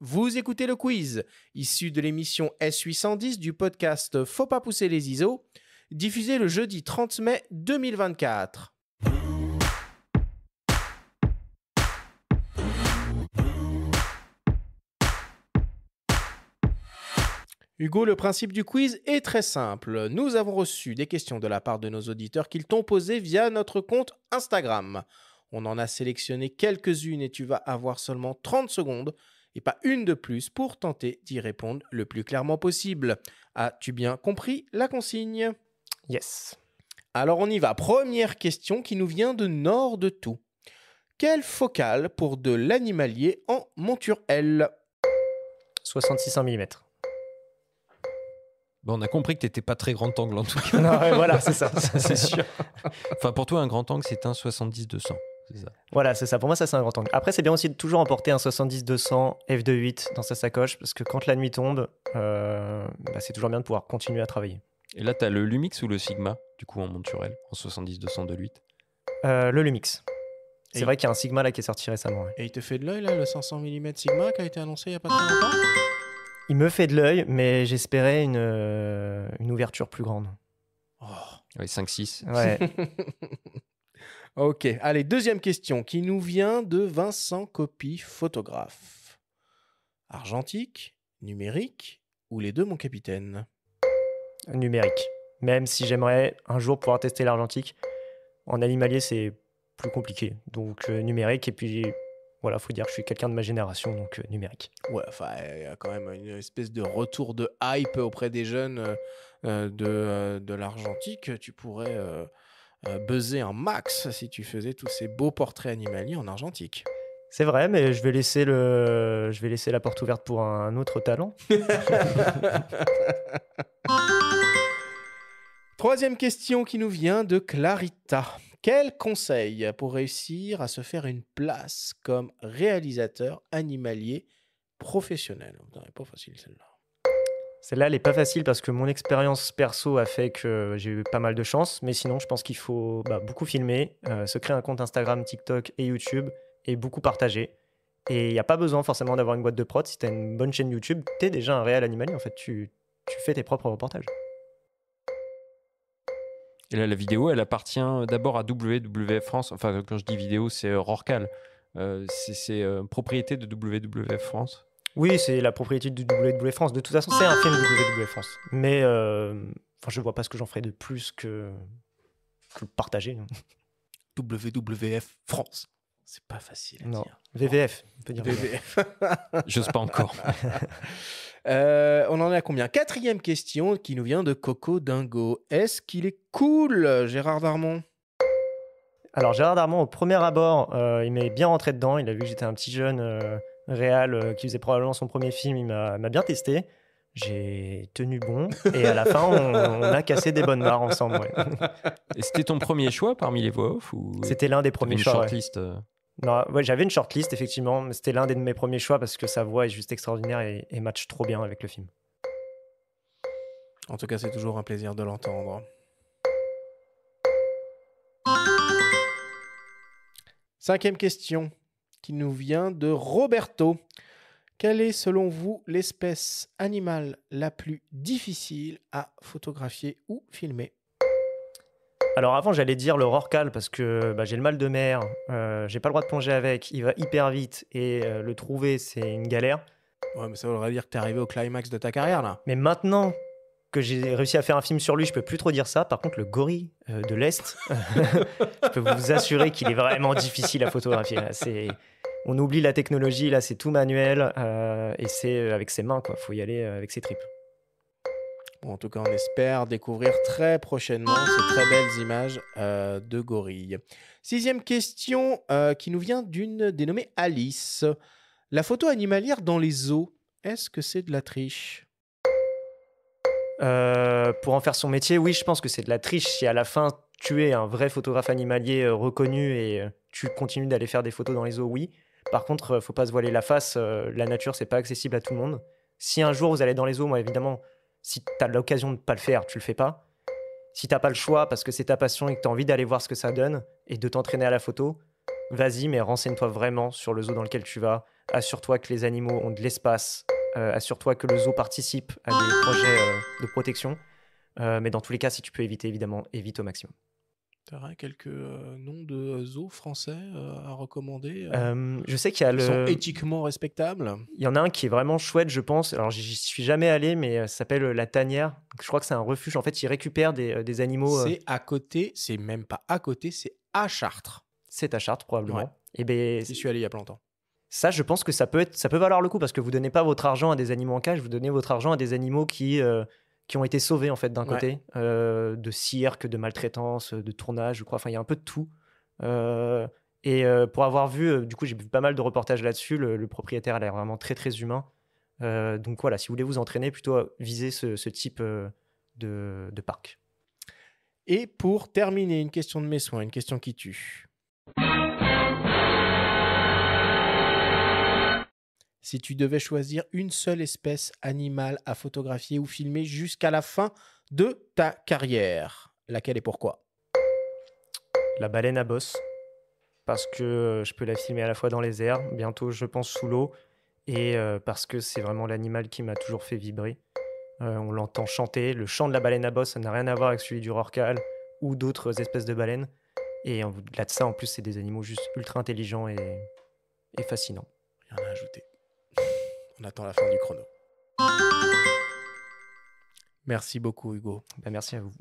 Vous écoutez le quiz, issu de l'émission S810 du podcast Faut pas pousser les ISO, diffusé le jeudi 30 mai 2024. Hugo, le principe du quiz est très simple. Nous avons reçu des questions de la part de nos auditeurs qu'ils t'ont posées via notre compte Instagram. On en a sélectionné quelques-unes et tu vas avoir seulement 30 secondes et pas une de plus pour tenter d'y répondre le plus clairement possible. As-tu bien compris la consigne ? Yes. Alors on y va. Première question qui nous vient de Nord de Tout. Quelle focale pour de l'animalier en monture L ? 66 mm. Bon, on a compris que t'étais pas très grand angle en tout cas. Non, ouais, voilà, c'est ça. C'est sûr. Enfin, pour toi, un grand angle, c'est un 70-200. C'est ça. Voilà, c'est ça. Pour moi, ça, c'est un grand angle. Après, c'est bien aussi de toujours emporter un 70-200 f2.8 dans sa sacoche parce que quand la nuit tombe, c'est toujours bien de pouvoir continuer à travailler. Et là, t'as le Lumix ou le Sigma, du coup, en monturel, en 70-200 de 8. Le Lumix. C'est Et- vrai qu'il y a un Sigma là qui est sorti récemment. Ouais. Et il te fait de l'œil là, le 500 mm Sigma qui a été annoncé il y a pas très longtemps ? Il me fait de l'œil, mais j'espérais une ouverture plus grande. Oh. Ouais, 5-6. Ouais. Ok, allez, deuxième question qui nous vient de Vincent Copy, photographe. Argentique, numérique ou les deux, mon capitaine ? Numérique. Même si j'aimerais un jour pouvoir tester l'argentique. En animalier, c'est plus compliqué. Donc numérique. Et puis, voilà, faut dire que je suis quelqu'un de ma génération, donc numérique. Ouais, enfin, il y a quand même une espèce de retour de hype auprès des jeunes de l'argentique. Tu pourrais buzzer un max si tu faisais tous ces beaux portraits animaliers en argentique. C'est vrai, mais je vais laisser la porte ouverte pour un autre talent. Troisième question qui nous vient de Clarita. Quel conseil pour réussir à se faire une place comme réalisateur animalier professionnel ? Non, pas facile celle-là. Celle-là, elle n'est pas facile parce que mon expérience perso a fait que j'ai eu pas mal de chance. Mais sinon, je pense qu'il faut beaucoup filmer, se créer un compte Instagram, TikTok et YouTube et beaucoup partager. Et il n'y a pas besoin forcément d'avoir une boîte de prod. Si tu as une bonne chaîne YouTube, tu es déjà un réel animalier. En fait, tu fais tes propres reportages. Et là, la vidéo, elle appartient d'abord à WWF France. Enfin, quand je dis vidéo, c'est Rorcal. C'est propriété de WWF France. Oui, c'est la propriété du WWF France. De toute façon, c'est un film WWF France. Mais je ne vois pas ce que j'en ferais de plus que le partager. WWF France. C'est pas facile à Non. dire. VVF, on peut dire. WWF. J'ose pas encore. On en est à combien ? Quatrième question qui nous vient de Coco Dingo. Est-ce qu'il est cool, Gérard Darmon ? Alors Gérard Darmon, au premier abord, il m'est bien rentré dedans. Il a vu que j'étais un petit jeune réal qui faisait probablement son premier film. Il m'a bien testé. J'ai tenu bon. Et à la fin, on a cassé des bonnes barres ensemble. Ouais. Et c'était ton premier choix parmi les voix off ou C'était l'un des t'avais premiers une choix. Ouais. shortlist Non, ouais, j'avais une shortlist, effectivement. Mais c'était l'un de mes premiers choix parce que sa voix est juste extraordinaire et match trop bien avec le film. En tout cas, c'est toujours un plaisir de l'entendre. Cinquième question qui nous vient de Roberto. Quelle est, selon vous, l'espèce animale la plus difficile à photographier ou filmer ? Alors avant, j'allais dire le rorcal parce que j'ai le mal de mer, j'ai pas le droit de plonger avec, il va hyper vite et le trouver, c'est une galère. Ouais, mais ça voudrait dire que t'es arrivé au climax de ta carrière, là. Mais maintenant que j'ai réussi à faire un film sur lui, je peux plus trop dire ça. Par contre, le gorille de l'Est, je peux vous assurer qu'il est vraiment difficile à photographier. Là. On oublie la technologie, là c'est tout manuel et c'est avec ses mains, quoi. Faut y aller avec ses tripes. Bon, en tout cas, on espère découvrir très prochainement ces très belles images de gorilles. Sixième question qui nous vient d'une dénommée Alice. La photo animalière dans les zoos, est-ce que c'est de la triche ? Pour en faire son métier, oui, je pense que c'est de la triche. Si à la fin, tu es un vrai photographe animalier reconnu et tu continues d'aller faire des photos dans les zoos, oui. Par contre, faut pas se voiler la face. La nature, c'est pas accessible à tout le monde. Si un jour vous allez dans les zoos, moi, évidemment, si tu as l'occasion de pas le faire, tu le fais pas. Si t'as pas le choix parce que c'est ta passion et que tu as envie d'aller voir ce que ça donne et de t'entraîner à la photo, vas-y, mais renseigne-toi vraiment sur le zoo dans lequel tu vas. assure-toi que les animaux ont de l'espace, assure-toi que le zoo participe à des projets de protection. Mais dans tous les cas, si tu peux éviter, évidemment, évite au maximum. Tu aurais quelques noms de zoos français à recommander Je sais qu'il y a qui sont éthiquement respectables. Il y en a un qui est vraiment chouette, je pense. Alors, j'y suis jamais allé, mais ça s'appelle La Tanière. Je crois que c'est un refuge. En fait, ils récupèrent des animaux. C'est à côté, c'est même pas à côté, c'est à Chartres. C'est à Chartres, probablement. Ouais. Et ben, J'y suis allé il y a pas longtemps. ça, je pense que ça peut valoir le coup parce que vous donnez pas votre argent à des animaux en cage, vous donnez votre argent à des animaux qui ont été sauvés en fait d'un côté, de cirque, de maltraitance, de tournage, je crois. Enfin, il y a un peu de tout. Pour avoir vu, du coup, j'ai vu pas mal de reportages là-dessus. Le propriétaire a l'air vraiment très très humain. Donc voilà, si vous voulez vous entraîner, plutôt viser ce type de parc. Et pour terminer, une question de mes soins, une question qui tue. Si tu devais choisir une seule espèce animale à photographier ou filmer jusqu'à la fin de ta carrière, laquelle et pourquoi? La baleine à bosse, parce que je peux la filmer à la fois dans les airs, bientôt je pense sous l'eau, et parce que c'est vraiment l'animal qui m'a toujours fait vibrer. On l'entend chanter, le chant de la baleine à bosse, ça n'a rien à voir avec celui du rorqual ou d'autres espèces de baleines. Et au-delà de ça, en plus, c'est des animaux juste ultra intelligents et fascinants. Rien à ajouter. On attend la fin du chrono. Merci beaucoup, Hugo. Merci à vous.